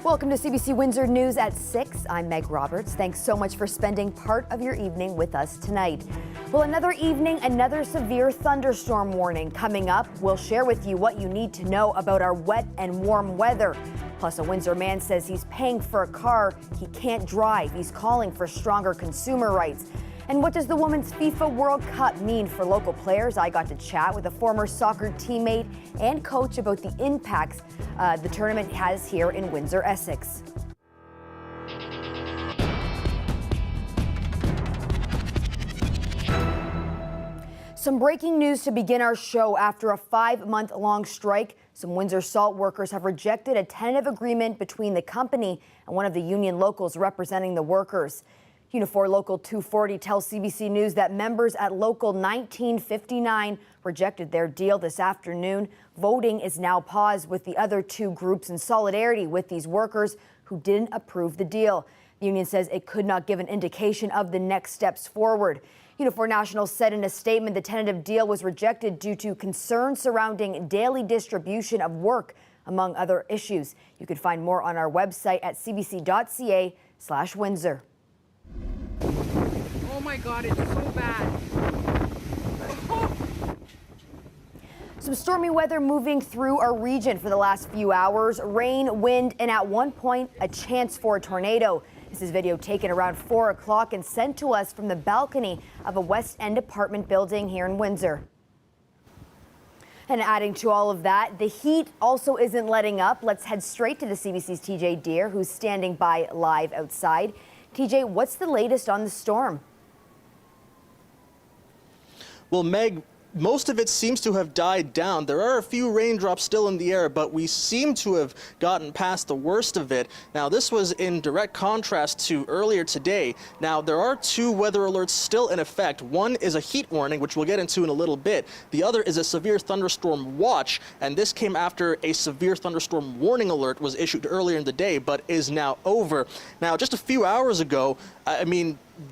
Welcome to CBC Windsor News at 6. I'm Meg Roberts. Thanks so much for spending part of your evening with us tonight. Well, another evening, another severe thunderstorm warning coming up. We'll share with you what you need to know about our wet and warm weather. Plus, a Windsor man says he's paying for a car he can't drive. He's calling for stronger consumer rights. And what does the Women's FIFA World Cup mean for local players? I got to chat with a former soccer teammate and coach about the impacts the tournament has here in Windsor, Essex. Some breaking news to begin our show. After a 5-month-long strike, some Windsor salt workers have rejected a tentative agreement between the company and one of the union locals representing the workers. Unifor Local 240 tells CBC News that members at Local 1959 rejected their deal this afternoon. Voting is now paused with the other two groups in solidarity with these workers who didn't approve the deal. The union says it could not give an indication of the next steps forward. Unifor National said in a statement the tentative deal was rejected due to concerns surrounding daily distribution of work, among other issues. You can find more on our website at cbc.ca/Windsor. Oh my God, it's so bad. Some stormy weather moving through our region for the last few hours. Rain, wind, and at one point, a chance for a tornado. This is video taken around 4 o'clock and sent to us from the balcony of a West End apartment building here in Windsor. And adding to all of that, the heat also isn't letting up. Let's head straight to the CBC's TJ Deere, who's standing by live outside. TJ, what's the latest on the storm? Well, Meg, most of it seems to have died down. There are a few raindrops still in the air, but we seem to have gotten past the worst of it. Now, this was in direct contrast to earlier today. Now, there are two weather alerts still in effect. One is a heat warning, which we'll get into in a little bit. The other is a severe thunderstorm watch, and this came after a severe thunderstorm warning alert was issued earlier in the day, but is now over. Now, just a few hours ago,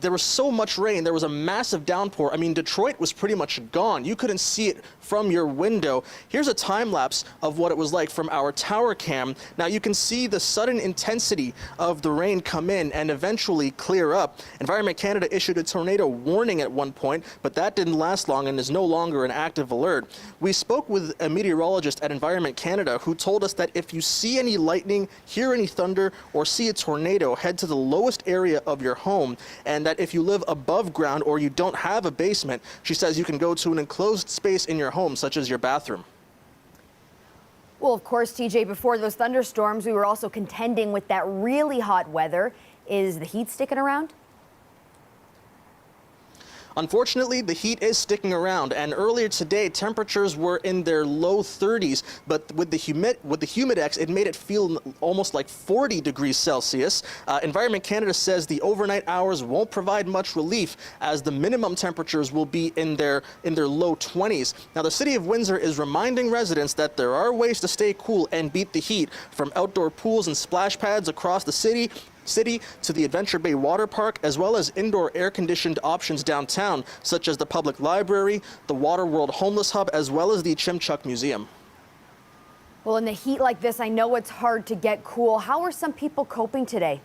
there was so much rain. There was a massive downpour. Detroit was pretty much gone. You couldn't see it from your window. Here's a time lapse of what it was like from our tower cam. Now you can see the sudden intensity of the rain come in and eventually clear up. Environment Canada issued a tornado warning at one point, but that didn't last long and is no longer an active alert. We spoke with a meteorologist at Environment Canada who told us that if you see any lightning, hear any thunder, or see a tornado, head to the lowest area of your home, and that if you live above ground or you don't have a basement, she says you can go to an enclosed space in your home, such as your bathroom. Well, of course, TJ, before those thunderstorms, we were also contending with that really hot weather. Is the heat sticking around? Unfortunately, the heat is sticking around, and earlier today, temperatures were in their low 30s, but with the Humidex, it made it feel almost like 40 degrees Celsius. Environment Canada says the overnight hours won't provide much relief, as the minimum temperatures will be in their low 20s. Now, the City of Windsor is reminding residents that there are ways to stay cool and beat the heat, from outdoor pools and splash pads across the city to the Adventure Bay Water Park, as well as indoor air-conditioned options downtown, such as the Public Library, the Water World Homeless Hub, as well as the Chimchuk Museum. Well, in the heat like this, I know it's hard to get cool. How are some people coping today?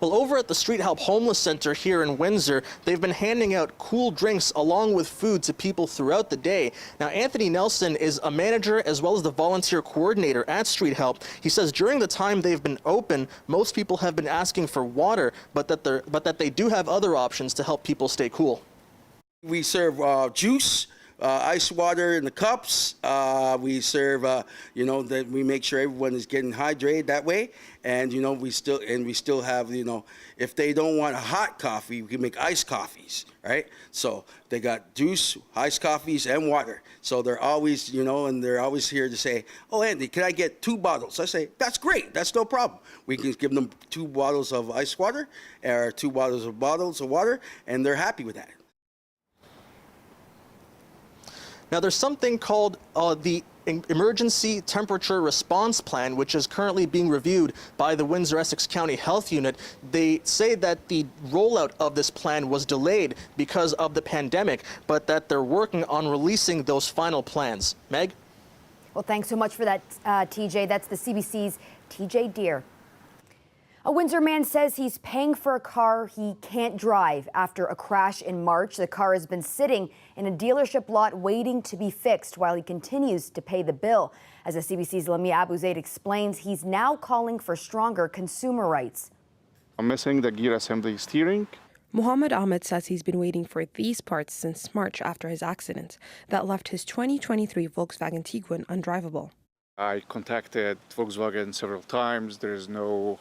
Well, over at the Street Help Homeless Center here in Windsor, they've been handing out cool drinks along with food to people throughout the day. Now, Anthony Nelson is a manager as well as the volunteer coordinator at Street Help. He says during the time they've been open, most people have been asking for water, but that they do have other options to help people stay cool. We serve juice, ice water in the cups. We serve, that we make sure everyone is getting hydrated that way. And, we still have, if they don't want a hot coffee, we can make iced coffees, right? So they got juice, iced coffees, and water. So they're always, and they're always here to say, oh, Andy, can I get 2 bottles? I say, that's great. That's no problem. We can give them 2 bottles of ice water or 2 bottles of water, and they're happy with that. Now, there's something called the Emergency Temperature Response Plan, which is currently being reviewed by the Windsor-Essex County Health Unit. They say that the rollout of this plan was delayed because of the pandemic, but that they're working on releasing those final plans. Meg? Well, thanks so much for that, TJ. That's the CBC's TJ Deer. A Windsor man says he's paying for a car he can't drive after a crash in March. The car has been sitting in a dealership lot waiting to be fixed while he continues to pay the bill. As the CBC's Lamia Abuzaid explains, he's now calling for stronger consumer rights. I'm missing the gear assembly steering. Mohammed Ahmed says he's been waiting for these parts since March after his accident that left his 2023 Volkswagen Tiguan undrivable. I contacted Volkswagen several times. There is no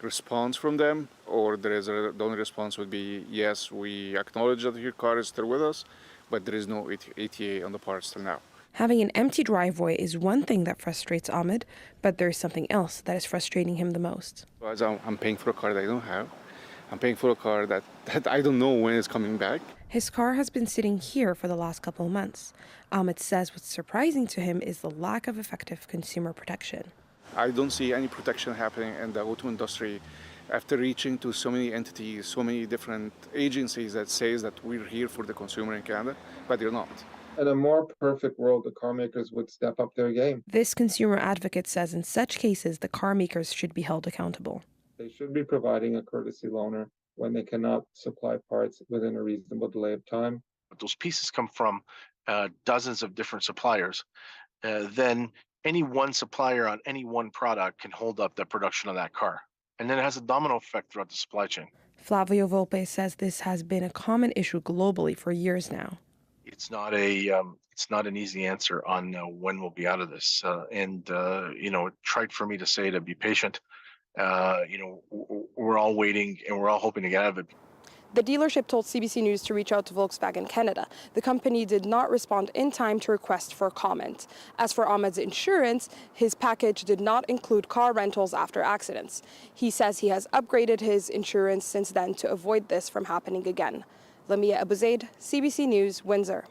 response from them, or the only response would be, yes, we acknowledge that your car is still with us, but there is no ETA on the parts till now. Having an empty driveway is one thing that frustrates Ahmed, but there's something else that is frustrating him the most. As I'm paying for a car that I don't have. I'm paying for a car that I don't know when it's coming back. His car has been sitting here for the last couple of months. Ahmed says what's surprising to him is the lack of effective consumer protection. I don't see any protection happening in the auto industry after reaching to so many entities, so many different agencies that says that we're here for the consumer in Canada, but they're not. In a more perfect world, the car makers would step up their game. This consumer advocate says in such cases, the car makers should be held accountable. They should be providing a courtesy loaner when they cannot supply parts within a reasonable delay of time. But those pieces come from dozens of different suppliers. Then any one supplier on any one product can hold up the production of that car. And then it has a domino effect throughout the supply chain. Flavio Volpe says this has been a common issue globally for years now. It's not an easy answer on when we'll be out of this. Tried for me to say to be patient. We're all waiting and we're all hoping to get out of it. The dealership told CBC News to reach out to Volkswagen Canada. The company did not respond in time to request for comment. As for Ahmed's insurance, his package did not include car rentals after accidents. He says he has upgraded his insurance since then to avoid this from happening again. Lamia Abuzaid, CBC News, Windsor.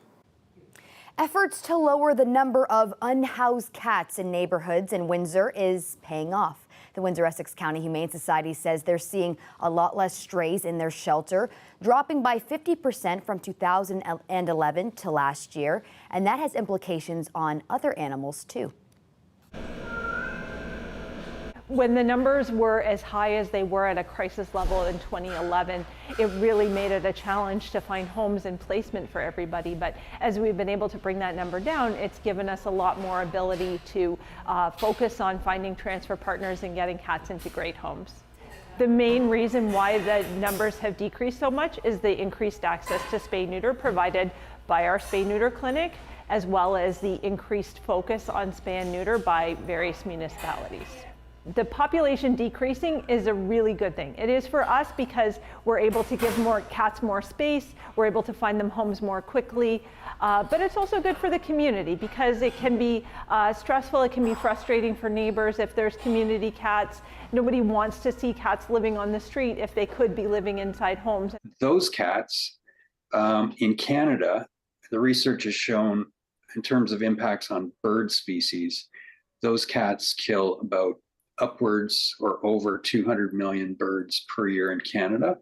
Efforts to lower the number of unhoused cats in neighborhoods in Windsor is paying off. The Windsor-Essex County Humane Society says they're seeing a lot less strays in their shelter, dropping by 50% from 2011 to last year, and that has implications on other animals too. When the numbers were as high as they were at a crisis level in 2011, it really made it a challenge to find homes and placement for everybody. But as we've been able to bring that number down, it's given us a lot more ability to focus on finding transfer partners and getting cats into great homes. The main reason why the numbers have decreased so much is the increased access to spay-neuter provided by our spay-neuter clinic, as well as the increased focus on spay and neuter by various municipalities. The population decreasing is a really good thing. It is for us because we're able to give more cats more space, we're able to find them homes more quickly, but it's also good for the community because it can be stressful, it can be frustrating for neighbors if there's community cats. Nobody wants to see cats living on the street if they could be living inside homes. Those cats in Canada, the research has shown in terms of impacts on bird species, those cats kill about upwards or over 200 million birds per year in Canada.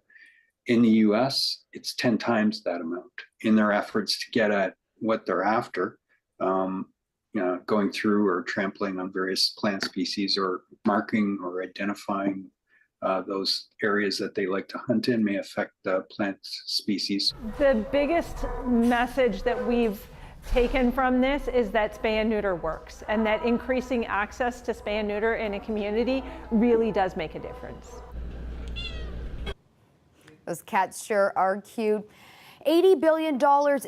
In the US, it's 10 times that amount. In their efforts to get at what they're after, going through or trampling on various plant species or marking or identifying those areas that they like to hunt in may affect the plant species. The biggest message that we've taken from this is that spay and neuter works, and that increasing access to spay and neuter in a community really does make a difference. Those cats sure are cute. $80 billion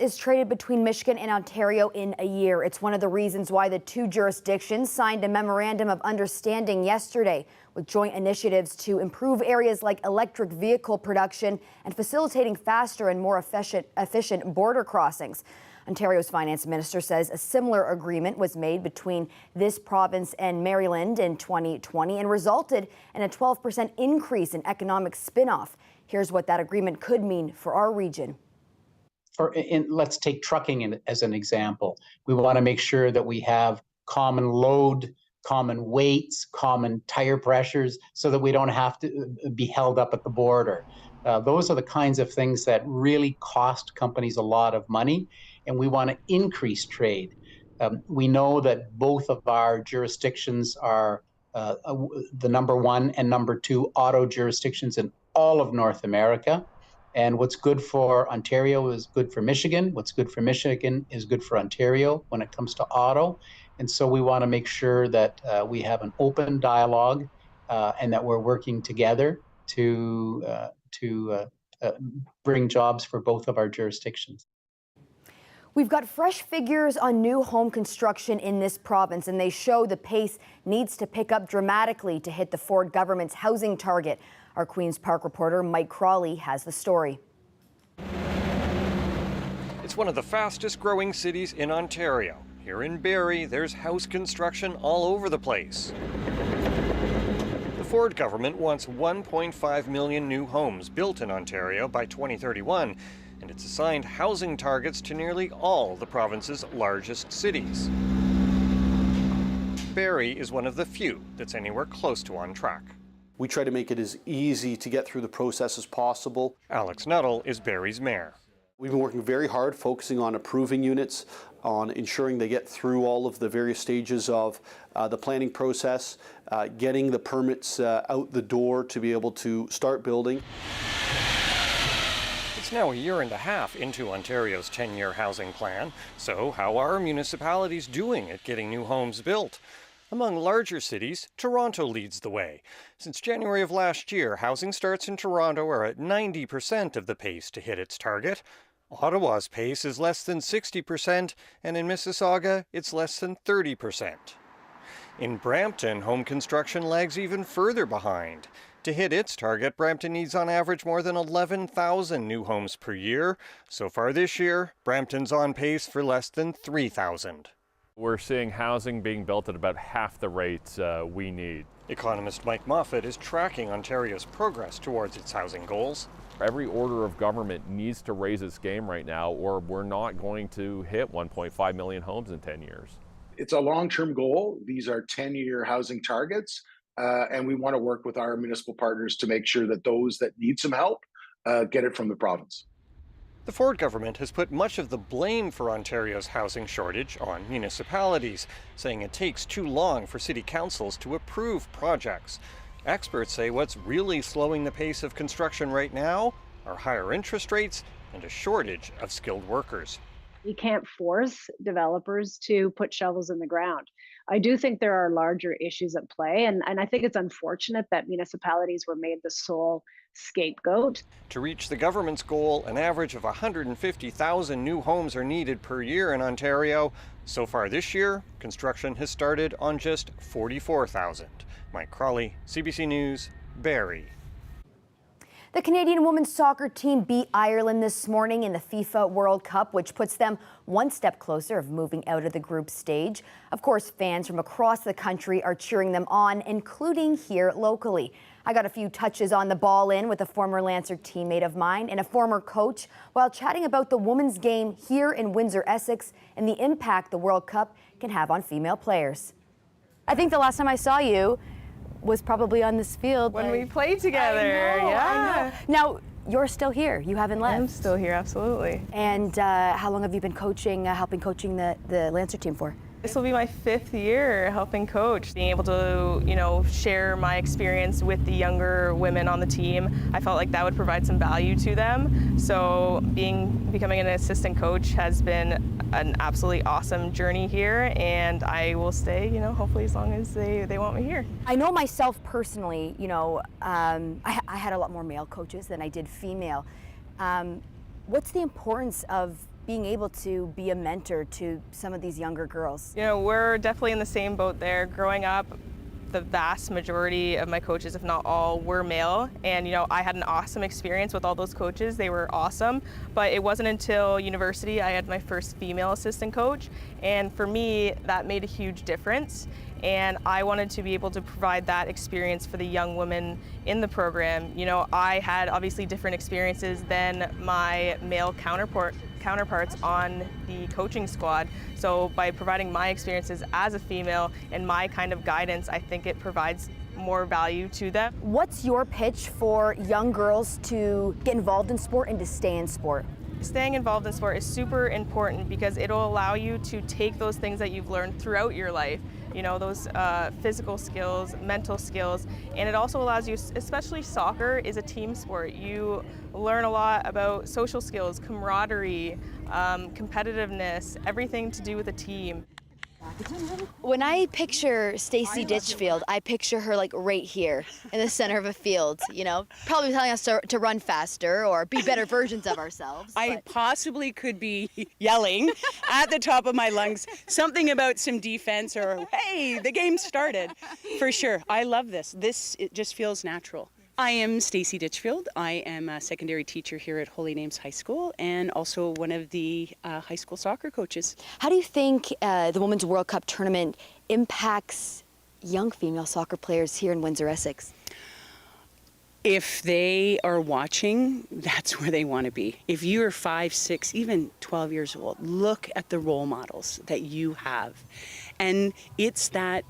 is traded between Michigan and Ontario in a year. It's one of the reasons why the two jurisdictions signed a memorandum of understanding yesterday with joint initiatives to improve areas like electric vehicle production and facilitating faster and more efficient border crossings. Ontario's finance minister says a similar agreement was made between this province and Maryland in 2020 and resulted in a 12% increase in economic spin-off. Here's what that agreement could mean for our region. Let's take trucking as an example. We want to make sure that we have common load, common weights, common tire pressures, so that we don't have to be held up at the border. Those are the kinds of things that really cost companies a lot of money, and we want to increase trade. We know that both of our jurisdictions are the number 1 and number 2 auto jurisdictions in all of North America. And what's good for Ontario is good for Michigan. What's good for Michigan is good for Ontario when it comes to auto. And so we want to make sure that we have an open dialogue and that we're working together to bring jobs for both of our jurisdictions. We've got fresh figures on new home construction in this province, and they show the pace needs to pick up dramatically to hit the Ford government's housing target. Our Queen's Park reporter Mike Crawley has the story. It's one of the fastest growing cities in Ontario. Here in Barrie, there's house construction all over the place. The Ford government wants 1.5 million new homes built in Ontario by 2031. And it's assigned housing targets to nearly all the province's largest cities. Barrie is one of the few that's anywhere close to on track. We try to make it as easy to get through the process as possible. Alex Nuttall is Barrie's mayor. We've been working very hard, focusing on approving units, on ensuring they get through all of the various stages of the planning process, getting the permits out the door to be able to start building. It's now a year and a half into Ontario's 10-year housing plan. So how are municipalities doing at getting new homes built? Among larger cities, Toronto leads the way. Since January of last year, housing starts in Toronto are at 90% of the pace to hit its target. Ottawa's pace is less than 60%, and in Mississauga, it's less than 30%. In Brampton, home construction lags even further behind. To hit its target, Brampton needs on average more than 11,000 new homes per year. So far this year, Brampton's on pace for less than 3,000. We're seeing housing being built at about half the rate we need. Economist Mike Moffat is tracking Ontario's progress towards its housing goals. Every order of government needs to raise its game right now, or we're not going to hit 1.5 million homes in 10 years. It's a long-term goal. These are 10-year housing targets. And we want to work with our municipal partners to make sure that those that need some help get it from the province. The Ford government has put much of the blame for Ontario's housing shortage on municipalities, saying it takes too long for city councils to approve projects. Experts say what's really slowing the pace of construction right now are higher interest rates and a shortage of skilled workers. You can't force developers to put shovels in the ground. I do think there are larger issues at play, and I think it's unfortunate that municipalities were made the sole scapegoat. To reach the government's goal, an average of 150,000 new homes are needed per year in Ontario. So far this year, construction has started on just 44,000. Mike Crawley, CBC News, Barrie. The Canadian women's soccer team beat Ireland this morning in the FIFA World Cup, which puts them one step closer of moving out of the group stage. Of course, fans from across the country are cheering them on, including here locally. I got a few touches on the ball in with a former Lancer teammate of mine and a former coach while chatting about the women's game here in Windsor, Essex, and the impact the World Cup can have on female players. I think the last time I saw you was probably on this field when we played together. I know. Now, you're still here. You haven't left. I'm still here, absolutely. And how long have you been coaching, helping coaching the Lancer team for? This will be my 5th year helping coach. Being able to, share my experience with the younger women on the team, I felt like that would provide some value to them. So becoming an assistant coach has been an absolutely awesome journey here, and I will stay, hopefully as long as they want me here. I know myself personally, I had a lot more male coaches than I did female. What's the importance of being able to be a mentor to some of these younger girls? We're definitely in the same boat there. Growing up, the vast majority of my coaches, if not all, were male. And, I had an awesome experience with all those coaches. They were awesome. But it wasn't until university I had my first female assistant coach. And for me, that made a huge difference. And I wanted to be able to provide that experience for the young women in the program. I had obviously different experiences than my male counterparts on the coaching squad. So by providing my experiences as a female and my kind of guidance, I think it provides more value to them. What's your pitch for young girls to get involved in sport and to stay in sport? Staying involved in sport is super important because it'll allow you to take those things that you've learned throughout your life, you know, those physical skills, mental skills, and it also allows you, especially soccer is a team sport. You learn a lot about social skills, camaraderie, competitiveness, everything to do with a team. When I picture Stacey Ditchfield, I picture her like right here in the center of a field, you know, probably telling us to run faster or be better versions of ourselves. I possibly could be yelling at the top of my lungs something about some defense or, hey, the game started. For sure. I love this. It just feels natural. I am Stacey Ditchfield. I am a secondary teacher here at Holy Names High School and also one of the high school soccer coaches. How do you think the Women's World Cup tournament impacts young female soccer players here in Windsor, Essex? If they are watching, that's where they want to be. If you're 5, 6, even 12 years old, look at the role models that you have. And it's that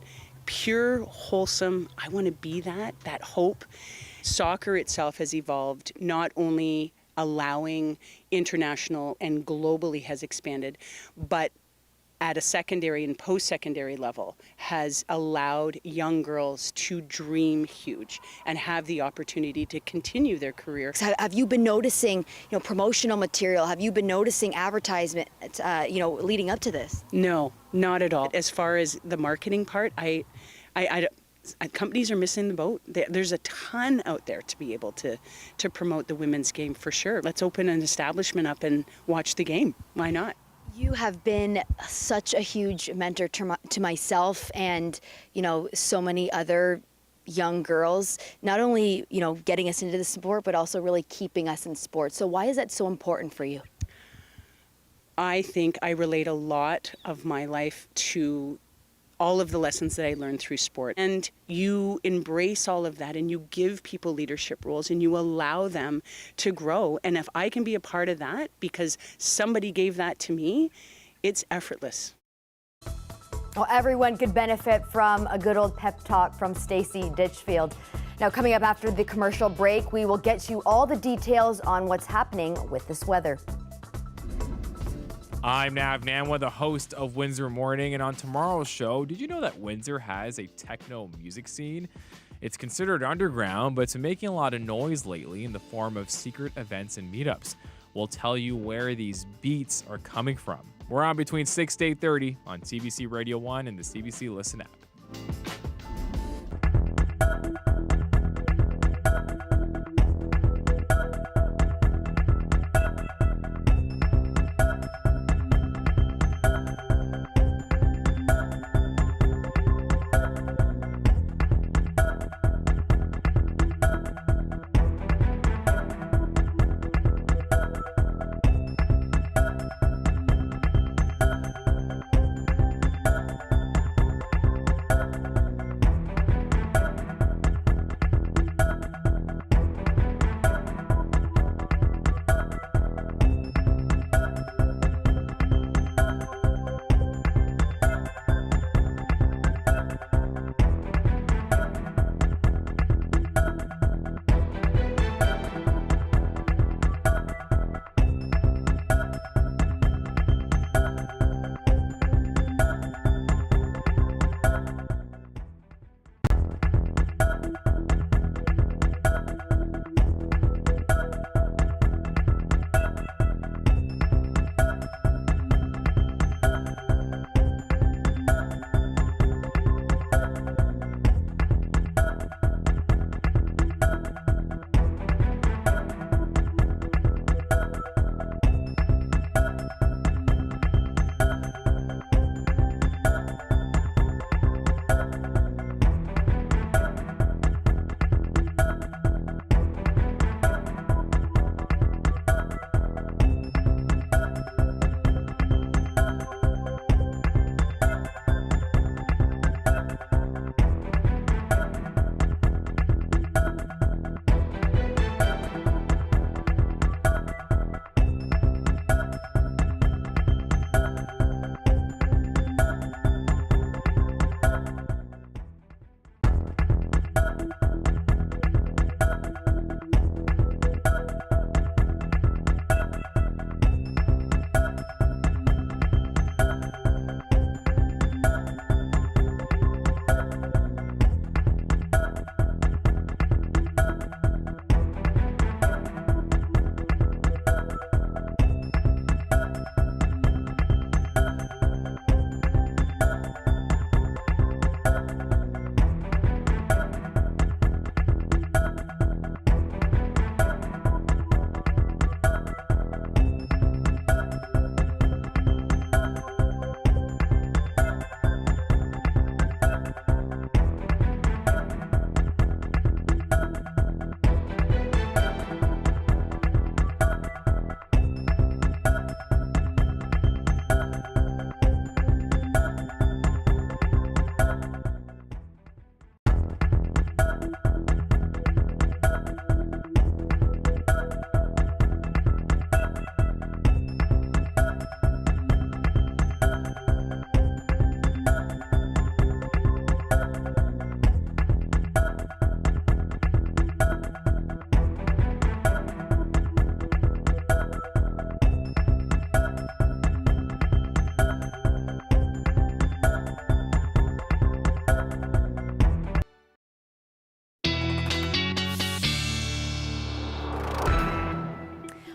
pure, wholesome, I want to be that hope. Soccer itself has evolved, not only allowing international and globally has expanded, but at a secondary and post-secondary level has allowed young girls to dream huge and have the opportunity to continue their career. Have you been noticing, promotional material? Have you been noticing advertisement, leading up to this? No, not at all. As far as the marketing part, companies are missing the boat. There's a ton out there to be able to promote the women's game for sure. Let's open an establishment up and watch the game. Why not? You have been such a huge mentor to myself and, so many other young girls, not only, getting us into the sport, but also really keeping us in sports. So why is that so important for you? I think I relate a lot of my life to all of the lessons that I learned through sport. And you embrace all of that and you give people leadership roles and you allow them to grow. And if I can be a part of that because somebody gave that to me, it's effortless. Well, everyone could benefit from a good old pep talk from Stacey Ditchfield. Now, coming up after the commercial break, we will get you all the details on what's happening with this weather. I'm Nav Namwa, the host of Windsor Morning, and on tomorrow's show, did you know that Windsor has a techno music scene? It's considered underground, but it's been making a lot of noise lately in the form of secret events and meetups. We'll tell you where these beats are coming from. We're on between 6 to 8:30 on CBC Radio 1 and the CBC Listen app.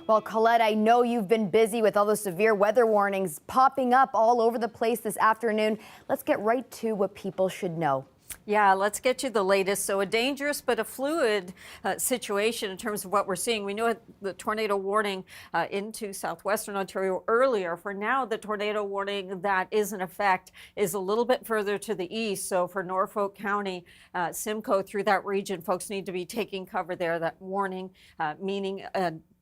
Well, Colette, I know you've been busy with all the severe weather warnings popping up all over the place this afternoon. Let's get right to what people should know. Yeah, let's get you the latest. So a dangerous but a fluid situation in terms of what we're seeing. We know the tornado warning into southwestern Ontario earlier. For now, the tornado warning that is in effect is a little bit further to the east. So for Norfolk County, Simcoe through that region, folks need to be taking cover there. That warning meaning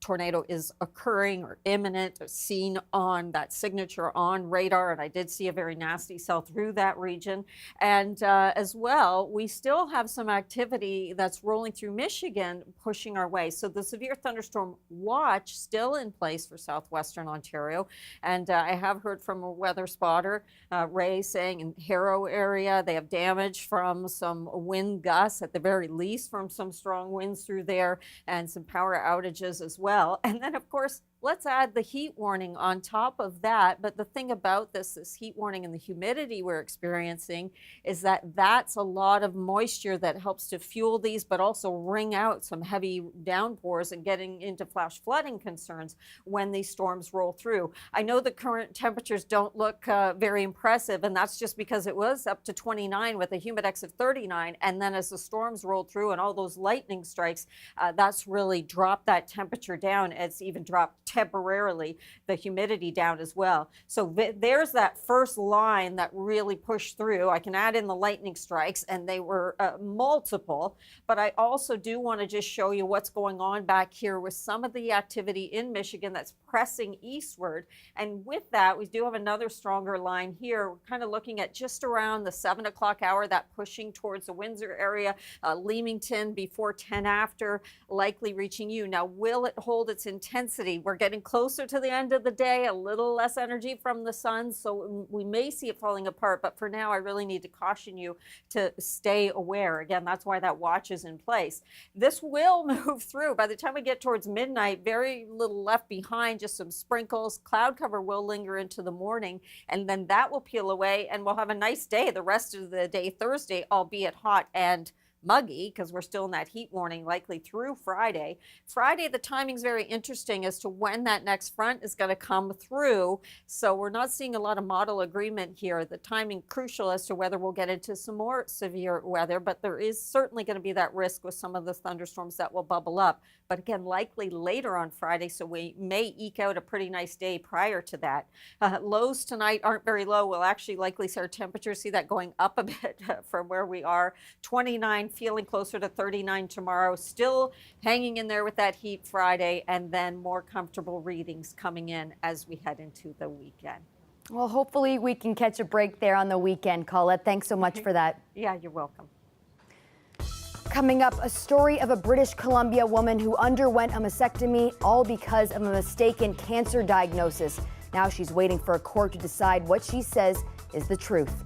tornado is occurring or imminent or seen on that signature on radar. And I did see a very nasty cell through that region. And as well, we still have some activity that's rolling through Michigan, pushing our way. So the severe thunderstorm watch still in place for southwestern Ontario. And I have heard from a weather spotter, Ray, saying in Harrow area, they have damage from some wind gusts, at the very least from some strong winds through there, and some power outages as well. And then, of course, let's add the heat warning on top of that. But the thing about this heat warning and the humidity we're experiencing is that that's a lot of moisture that helps to fuel these, but also wring out some heavy downpours and getting into flash flooding concerns when these storms roll through. I know the current temperatures don't look very impressive, and that's just because it was up to 29 with a humidex of 39. And then as the storms rolled through and all those lightning strikes, that's really dropped that temperature down. It's even dropped temporarily the humidity down as well. So there's that first line that really pushed through. I can add in the lightning strikes, and they were multiple, but I also do want to just show you what's going on back here with some of the activity in Michigan that's pressing eastward. And with that, we do have another stronger line here. We're kind of looking at just around the 7 o'clock hour, that pushing towards the Windsor area, Leamington before 10 after, likely reaching you. Now, will it hold its intensity? We're getting closer to the end of the day, a little less energy from the sun, so we may see it falling apart. But for now, I really need to caution you to stay aware. Again, that's why that watch is in place. This will move through. By the time we get towards midnight, very little left behind, just some sprinkles. Cloud cover will linger into the morning, and then that will peel away, and we'll have a nice day the rest of the day Thursday, albeit hot and muggy because we're still in that heat warning likely through Friday. Friday, the timing's very interesting as to when that next front is going to come through. So we're not seeing a lot of model agreement here. The timing crucial as to whether we'll get into some more severe weather, but there is certainly going to be that risk with some of the thunderstorms that will bubble up. But again, likely later on Friday, so we may eke out a pretty nice day prior to that. Lows tonight aren't very low. We'll actually likely see our temperatures, see that going up a bit from where we are. 29, feeling closer to 39 tomorrow, still hanging in there with that heat Friday, and then more comfortable readings coming in as we head into the weekend. Well, hopefully we can catch a break there on the weekend, Colette. Thanks so much for that. Yeah, you're welcome. Coming up, a story of a British Columbia woman who underwent a mastectomy all because of a mistaken cancer diagnosis. Now she's waiting for a court to decide what she says is the truth.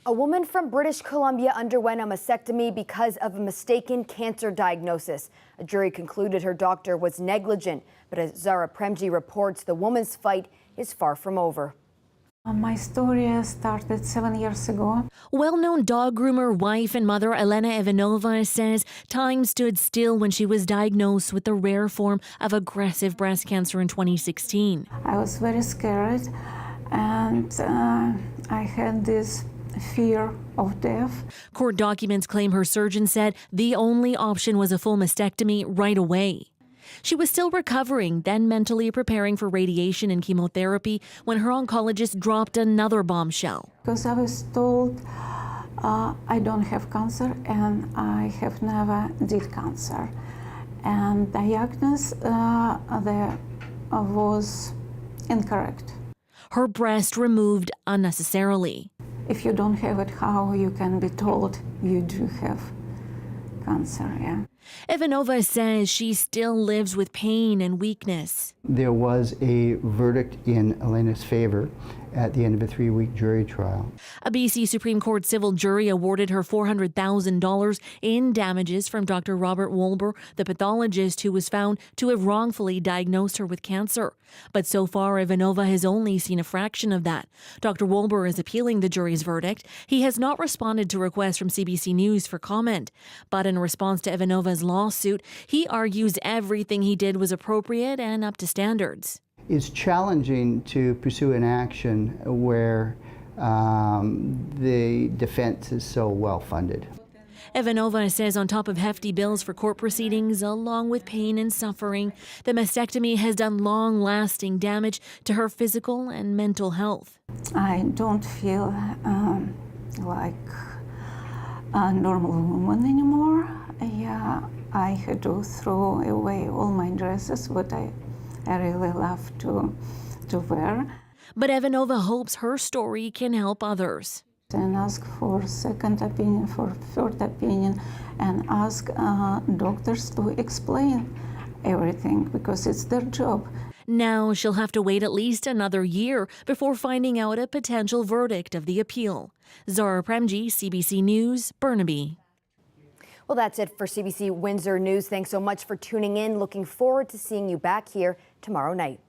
A woman from British Columbia underwent a mastectomy because of a mistaken cancer diagnosis. A jury concluded her doctor was negligent, but as Zara Premji reports, the woman's fight is far from over. My story started 7 years ago. Well-known dog groomer, wife and mother Elena Ivanova says time stood still when she was diagnosed with the rare form of aggressive breast cancer in 2016. I was very scared, and I had this fear of death. Court documents claim her surgeon said the only option was a full mastectomy right away. She was still recovering, then mentally preparing for radiation and chemotherapy when her oncologist dropped another bombshell. Because I was told I don't have cancer and I have never did cancer. And the diagnosis was incorrect. Her breast removed unnecessarily. If you don't have it, how you can be told you do have cancer, yeah? Ivanova says she still lives with pain and weakness. There was a verdict in Elena's favor at the end of a 3-week jury trial. A BC Supreme Court civil jury awarded her $400,000 in damages from Dr. Robert Wolber, the pathologist who was found to have wrongfully diagnosed her with cancer. But so far, Ivanova has only seen a fraction of that. Dr. Wolber is appealing the jury's verdict. He has not responded to requests from CBC News for comment. But in response to Ivanova's lawsuit, he argues everything he did was appropriate and up to standards. It's challenging to pursue an action where the defense is so well funded. Ivanova says on top of hefty bills for court proceedings, along with pain and suffering, the mastectomy has done long-lasting damage to her physical and mental health. I don't feel like a normal woman anymore. Yeah, I had to throw away all my dresses, what I really love to wear. But Ivanova hopes her story can help others. And ask for second opinion, for third opinion, and ask doctors to explain everything, because it's their job. Now she'll have to wait at least another year before finding out a potential verdict of the appeal. Zara Premji, CBC News, Burnaby. Well, that's it for CBC Windsor News. Thanks so much for tuning in. Looking forward to seeing you back here tomorrow night.